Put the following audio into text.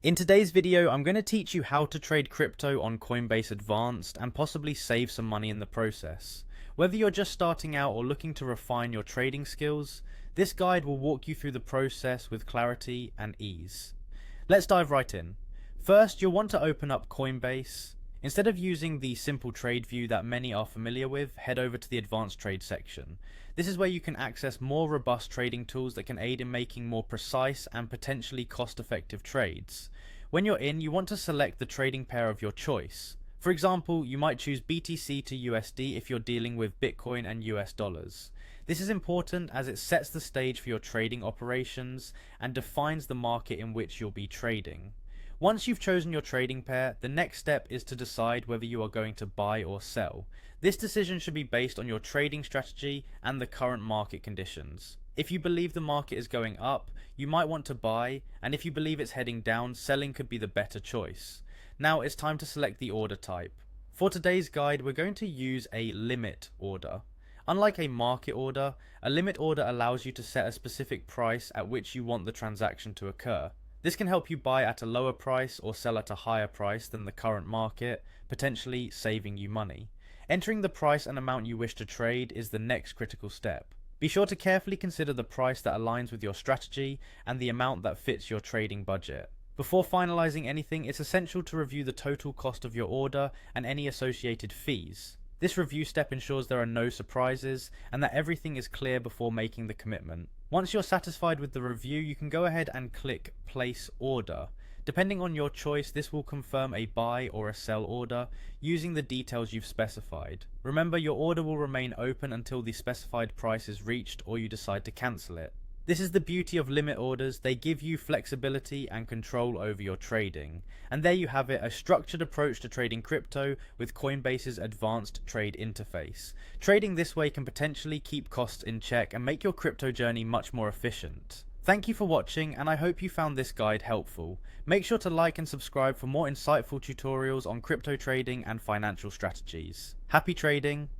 In today's video, I'm going to teach you how to trade crypto on Coinbase Advanced and possibly save some money in the process. Whether you're just starting out or looking to refine your trading skills, this guide will walk you through the process with clarity and ease. Let's dive right in. First, you'll want to open up Coinbase. Instead of using the simple trade view that many are familiar with, head over to the advanced trade section. This is where you can access more robust trading tools that can aid in making more precise and potentially cost-effective trades. When you're in, you want to select the trading pair of your choice. For example, you might choose BTC to USD if you're dealing with Bitcoin and US dollars. This is important as it sets the stage for your trading operations and defines the market in which you'll be trading. Once you've chosen your trading pair, the next step is to decide whether you are going to buy or sell. This decision should be based on your trading strategy and the current market conditions. If you believe the market is going up, you might want to buy, and if you believe it's heading down, selling could be the better choice. Now it's time to select the order type. For today's guide, we're going to use a limit order. Unlike a market order, a limit order allows you to set a specific price at which you want the transaction to occur. This can help you buy at a lower price or sell at a higher price than the current market, potentially saving you money. Entering the price and amount you wish to trade is the next critical step. Be sure to carefully consider the price that aligns with your strategy and the amount that fits your trading budget. Before finalizing anything, it's essential to review the total cost of your order and any associated fees. This review step ensures there are no surprises and that everything is clear before making the commitment. Once you're satisfied with the review, you can go ahead and click Place Order. Depending on your choice, this will confirm a buy or a sell order using the details you've specified. Remember, your order will remain open until the specified price is reached or you decide to cancel it. This is the beauty of limit orders. They give you flexibility and control over your trading. And there you have it, a structured approach to trading crypto with Coinbase's advanced trade interface. Trading this way can potentially keep costs in check and make your crypto journey much more efficient. Thank you for watching, and I hope you found this guide helpful. Make sure to like and subscribe for more insightful tutorials on crypto trading and financial strategies. Happy trading!